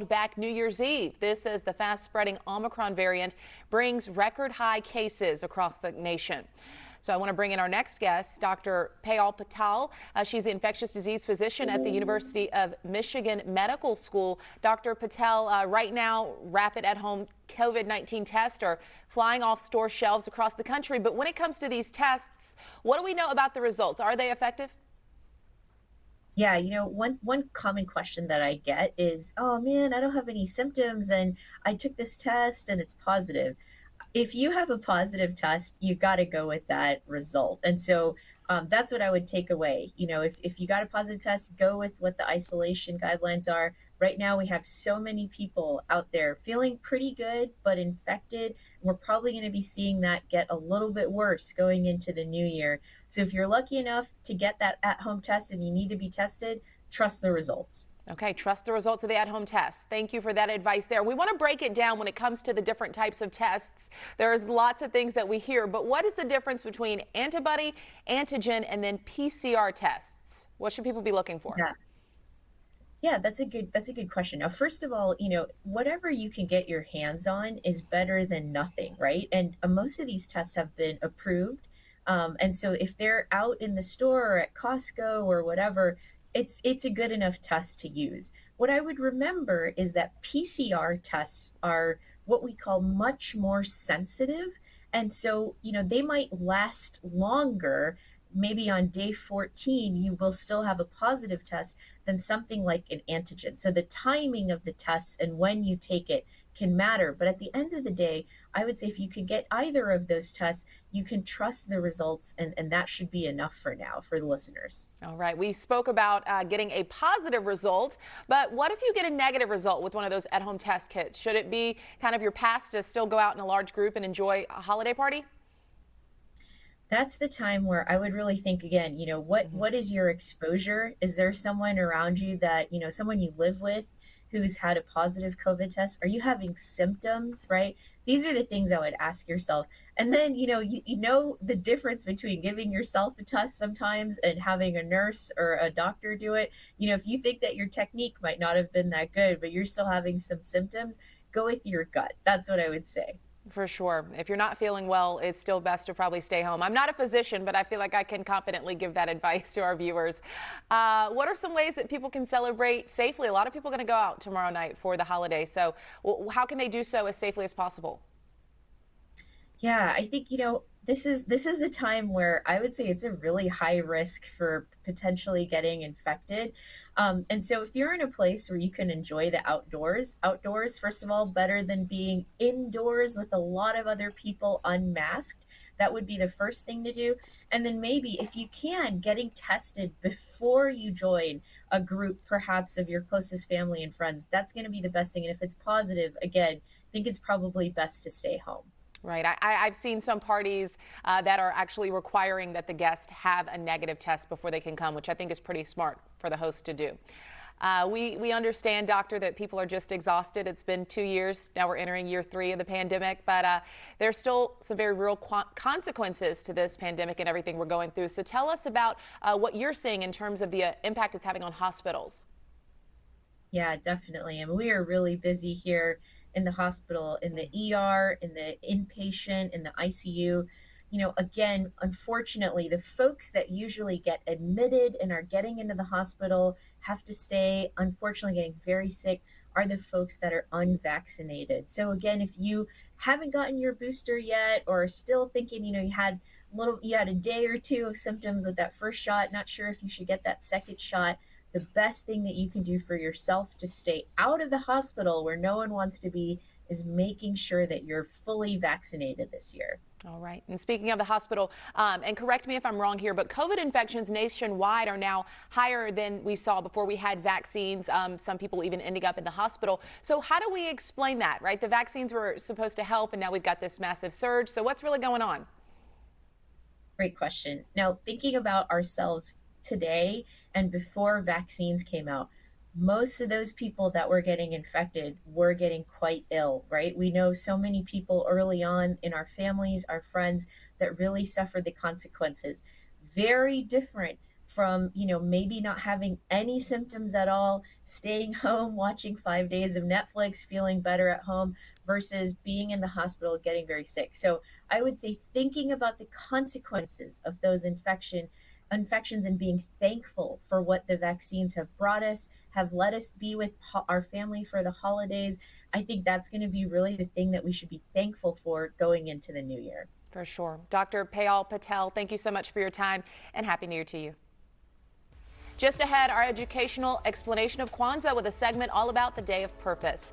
Back New Year's Eve. This as the fast spreading Omicron variant brings record high cases across the nation. So I want to bring in our next guest, Dr. Payal Patel. She's the infectious disease physician at the University of Michigan Medical School. Dr. Patel, right now, rapid at-home COVID-19 tests are flying off store shelves across the country. But when it comes to these tests, what do we know about the results? Are they effective? Yeah, one common question that I get is, "Oh man, I don't have any symptoms and I took this test and it's positive." If you have a positive test, you got to go with that result. And so that's what I would take away. If you got a positive test, go with what the isolation guidelines are. Right now, we have so many people out there feeling pretty good, but infected. We're probably going to be seeing that get a little bit worse going into the new year. So if you're lucky enough to get that at home test and you need to be tested, trust the results. Okay, trust the results of the at-home tests. Thank you for that advice there. We want to break it down when it comes to the different types of tests. There's lots of things that we hear, but what is the difference between antibody, antigen, and then PCR tests? What should people be looking for? Yeah. Yeah, that's a good question. Now, first of all, whatever you can get your hands on is better than nothing, right? And most of these tests have been approved. And so if they're out in the store or at Costco or whatever, it's a good enough test to use. What I would remember is that PCR tests are what we call much more sensitive. And so, they might last longer. Maybe on day 14, you will still have a positive test than something like an antigen. So the timing of the tests and when you take it can matter. But at the end of the day, I would say if you can get either of those tests, you can trust the results, and that should be enough for now for the listeners. All right, we spoke about getting a positive result, but what if you get a negative result with one of those at-home test kits? Should it be kind of your pass to still go out in a large group and enjoy a holiday party? That's the time where I would really think again, what Mhm. what is your exposure? Is there someone around you that, someone you live with who's had a positive COVID test? Are you having symptoms, right? These are the things I would ask yourself. And then, you know the difference between giving yourself a test sometimes and having a nurse or a doctor do it. If you think that your technique might not have been that good, but you're still having some symptoms, go with your gut. That's what I would say. For sure. If you're not feeling well, it's still best to probably stay home. I'm not a physician, but I feel like I can confidently give that advice to our viewers. What are some ways that people can celebrate safely? A lot of people are going to go out tomorrow night for the holiday. So, how can they do so as safely as possible? Yeah, I think, this is a time where I would say it's a really high risk for potentially getting infected. And so if you're in a place where you can enjoy the outdoors, first of all, better than being indoors with a lot of other people unmasked, that would be the first thing to do. And then maybe if you can, getting tested before you join a group, perhaps of your closest family and friends, that's going to be the best thing. And if it's positive, again, I think it's probably best to stay home. Right. I've seen some parties that are actually requiring that the guest have a negative test before they can come, which I think is pretty smart for the host to do. We understand, doctor, that people are just exhausted. It's been 2 years. Now we're entering year 3 of the pandemic, but there's still some very real consequences to this pandemic and everything we're going through. So tell us about what you're seeing in terms of the impact it's having on hospitals. Yeah, definitely. And we are really busy here in the hospital, in the ER, in the inpatient, in the ICU. Again, unfortunately, the folks that usually get admitted and are getting into the hospital have to stay, unfortunately, getting very sick, are the folks that are unvaccinated. So again, if you haven't gotten your booster yet or are still thinking, you had a day or two of symptoms with that first shot, not sure if you should get that second shot, the best thing that you can do for yourself to stay out of the hospital where no one wants to be is making sure that you're fully vaccinated this year. All right. And speaking of the hospital, and correct me if I'm wrong here, but COVID infections nationwide are now higher than we saw before we had vaccines. Some people even ending up in the hospital. So how do we explain that, right? The vaccines were supposed to help, and now we've got this massive surge. So what's really going on? Great question. Now, thinking about ourselves today and before vaccines came out, most of those people that were getting infected were getting quite ill, right? We know so many people early on in our families, our friends that really suffered the consequences. Very different from, maybe not having any symptoms at all, staying home, watching 5 days of Netflix, feeling better at home versus being in the hospital, getting very sick. So I would say thinking about the consequences of those infections and being thankful for what the vaccines have brought us, have let us be with our family for the holidays. I think that's going to be really the thing that we should be thankful for going into the new year. For sure. Dr. Payal Patel, thank you so much for your time and Happy New Year to you. Just ahead, our educational explanation of Kwanzaa with a segment all about the Day of Purpose.